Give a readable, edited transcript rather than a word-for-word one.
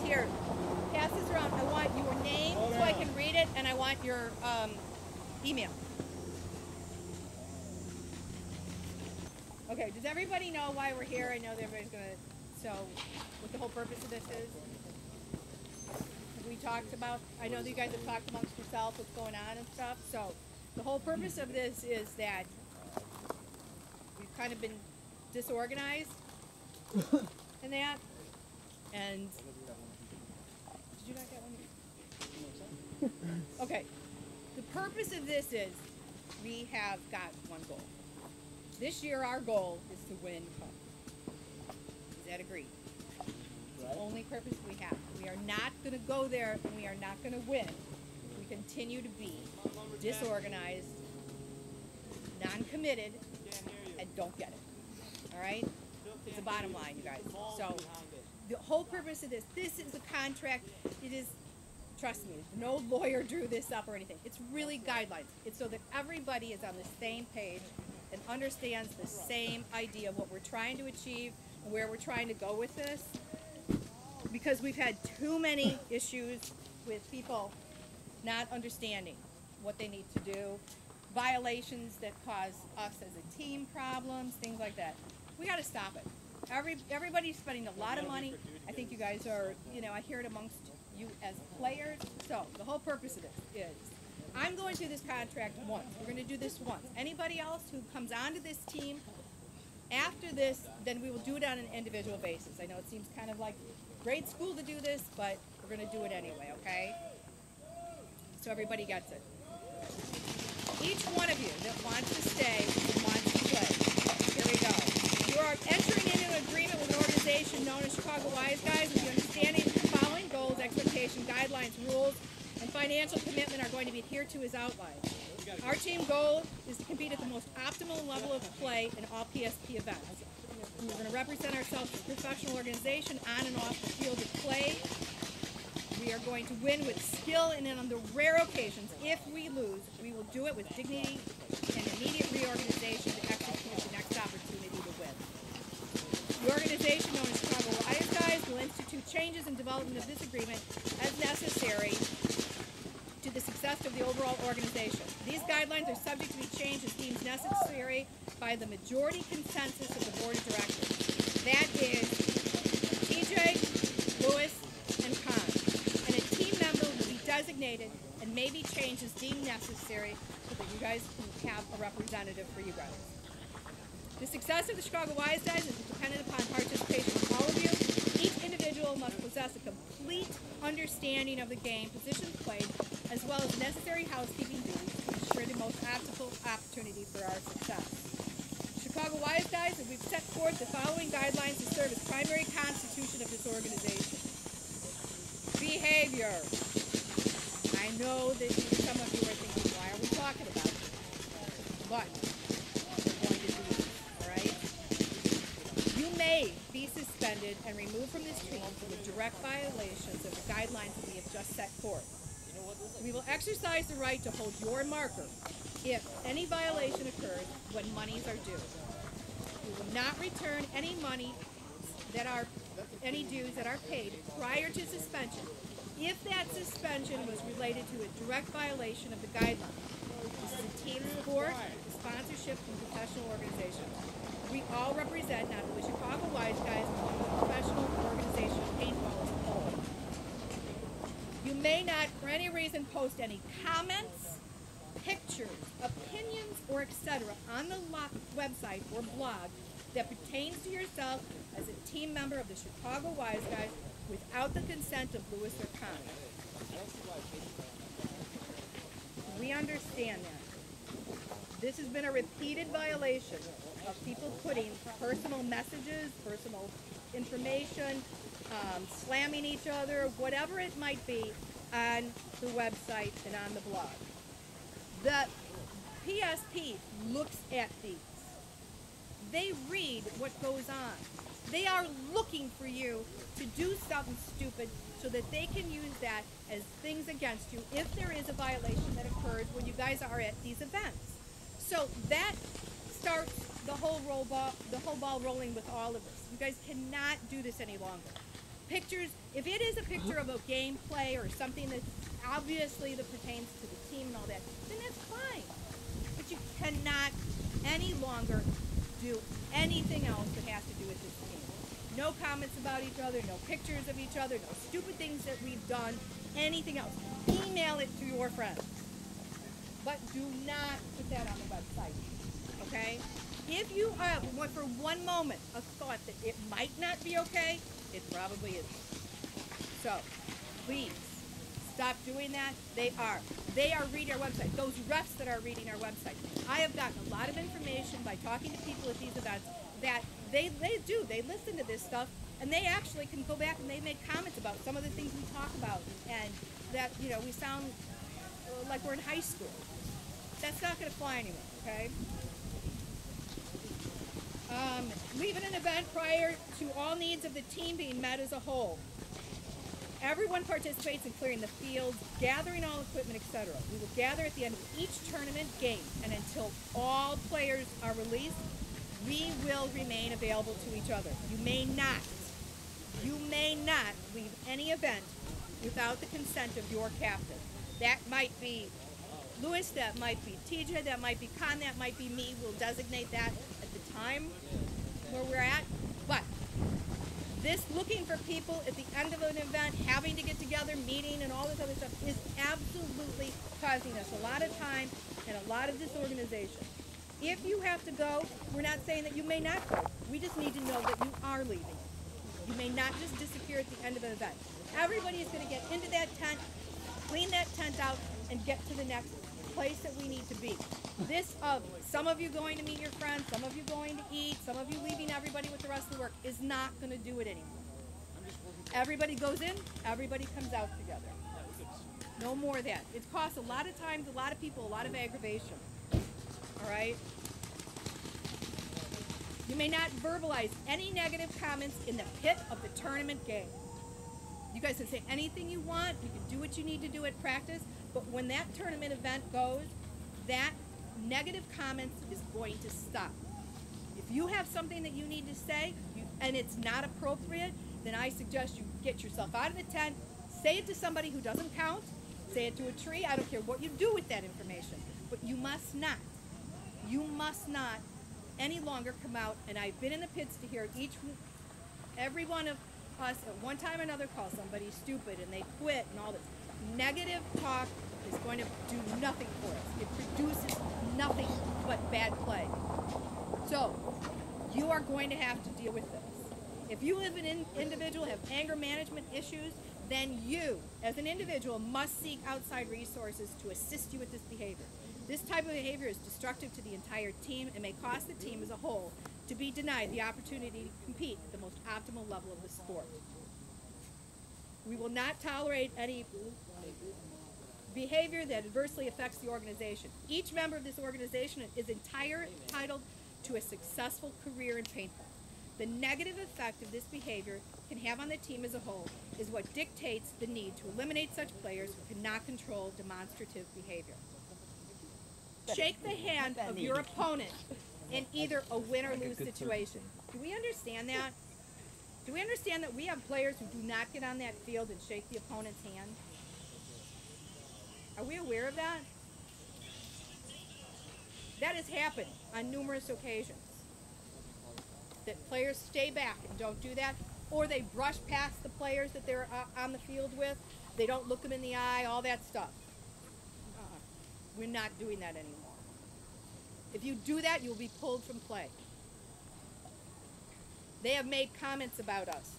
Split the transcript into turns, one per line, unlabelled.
Here, pass this around. I want your name so I can read it, and I want your email. Okay, does everybody know why we're here? I know that everybody's going to, so what the whole purpose of this is? We talked about, I know that you guys have talked amongst yourselves what's going on and stuff, so the whole purpose of this is that we've kind of been disorganized in that, and did you not get one? Okay, the purpose of this is we have got one goal. This year our goal is to win cup. Is that agreed? It's the only purpose we have. We are not going to go there and we are not going to win. We continue to be disorganized, non-committed, and don't get it. All right? It's the bottom line, you guys. So the whole purpose of this is a contract. It is, trust me, no lawyer drew this up or anything. It's really guidelines. It's so that everybody is on the same page and understands the same idea of what we're trying to achieve and where we're trying to go with this. Because we've had too many issues with people not understanding what they need to do, violations that cause us as a team problems, things like that. We got to stop it. Everybody's spending a lot of money. I think you guys are, I hear it amongst you as players. So the whole purpose of this is I'm going through this contract once. We're going to do this once. Anybody else who comes onto this team after this, then we will do it on an individual basis. I know it seems kind of like grade school to do this, but we're going to do it anyway, okay? So everybody gets it. Each one of you that wants to stay and wants to play, here we go. You are entering into an agreement with an organization known as Chicago Wiseguys with the understanding that the following goals, expectations, guidelines, rules, and financial commitment are going to be adhered to as outlined. Our team goal is to compete at the most optimal level of play in all PSP events. We're going to represent ourselves as a professional organization on and off the field of play. We are going to win with skill, and then on the rare occasions, if we lose, we will do it with dignity and immediate reorganization to execute the next opportunity to win. The organization known as Chicago Wiseguys will institute changes in development of this agreement as necessary to the success of the overall organization. These guidelines are subject to be changed as deemed necessary by the majority consensus of the board of directors. That is TJ, Lewis, and Khan. And a team member will be designated and may be changed as deemed necessary so that you guys can have a representative for you guys. The success of the Chicago Wiseguys is dependent upon participation from all of you. Each individual must possess a complete understanding of the game, positions played, as well as necessary housekeeping duties to ensure the most optimal opportunity for our success. Chicago Wiseguys, we've set forth the following guidelines to serve as primary constitution of this organization. Behavior. I know that some of you are thinking, why are we talking about this? But we're going to do this, all right? You may be suspended and removed from this team for the direct violations of the guidelines that we have just set forth. We will exercise the right to hold your marker if any violation occurs when monies are due. We will not return any money any dues that are paid prior to suspension if that suspension was related to a direct violation of the guidelines. This is a team sport, sponsorship, and professional organization. We all represent not only Chicago Wiseguys, but the professional organization of paintball as a whole. You may not, for any reason, post any comments, pictures, opinions, or etc. on the website or blog that pertains to yourself as a team member of the Chicago Wiseguys without the consent of Lewis or Khan. We understand that. This has been a repeated violation of people putting personal messages, personal information, slamming each other, whatever it might be, on the website and on the blog. The PSP looks at these. They read what goes on. They are looking for you to do something stupid so that they can use that as things against you if there is a violation that occurs when you guys are at these events. So that starts the whole ball rolling with all of this. You guys cannot do this any longer. pictures, if it is a picture of a gameplay or something that obviously that pertains to the team and all that, then that's fine. But you cannot any longer do anything else that has to do with this team. No comments about each other, no pictures of each other, no stupid things that we've done, anything else. Email it to your friends. But do not put that on the website, okay? If you have, for one moment, a thought that it might not be okay, it probably isn't. So, please, stop doing that. They are reading our website. Those refs that are reading our website. I have gotten a lot of information by talking to people at these events that they listen to this stuff, and they actually can go back and they make comments about some of the things we talk about, and that, you know, we sound like we're in high school. That's not going to fly anymore, okay? Leaving an event prior to all needs of the team being met as a whole. Everyone participates in clearing the fields, gathering all equipment, etc. We will gather at the end of each tournament game, and until all players are released, we will remain available to each other. You may not leave any event without the consent of your captain. That might be Lewis, that might be TJ, that might be Con, that might be me. We'll designate that at the time where we're at. But this looking for people at the end of an event, having to get together, meeting, and all this other stuff is absolutely causing us a lot of time and a lot of disorganization. If you have to go, we're not saying that you may not go. We just need to know that you are leaving. You may not just disappear at the end of an event. Everybody is going to get into that tent, clean that tent out, and get to the next place that we need to be. Some of you going to meet your friends, some of you going to eat, some of you leaving everybody with the rest of the work is not going to do it anymore. Everybody goes in, everybody comes out together. No more of that. It costs a lot of times, a lot of people, a lot of aggravation. All right? You may not verbalize any negative comments in the pit of the tournament game. You guys can say anything you want. You can do what you need to do at practice. But when that tournament event goes, that negative comments is going to stop. If you have something that you need to say and it's not appropriate, then I suggest you get yourself out of the tent, say it to somebody who doesn't count, say it to a tree. I don't care what you do with that information. But you must not any longer come out, and I've been in the pits to hear every one of us at one time or another call somebody stupid and they quit and all this. Negative talk is going to do nothing for us. It produces nothing but bad play. So, you are going to have to deal with this. If you as an individual have anger management issues, then you, as an individual, must seek outside resources to assist you with this behavior. This type of behavior is destructive to the entire team and may cost the team as a whole to be denied the opportunity to compete at the most optimal level of the sport. We will not tolerate any behavior that adversely affects the organization. Each member of this organization is entitled to a successful career in paintball. The negative effect of this behavior can have on the team as a whole is what dictates the need to eliminate such players who cannot control demonstrative behavior. Shake the hand of your opponent in either a win or lose situation. Do we understand that? Do we understand that we have players who do not get on that field and shake the opponent's hand? Are we aware of that? That has happened on numerous occasions. That players stay back and don't do that, or they brush past the players that they're on the field with. They don't look them in the eye, all that stuff. We're not doing that anymore. If you do that, you'll be pulled from play. They have made comments about us.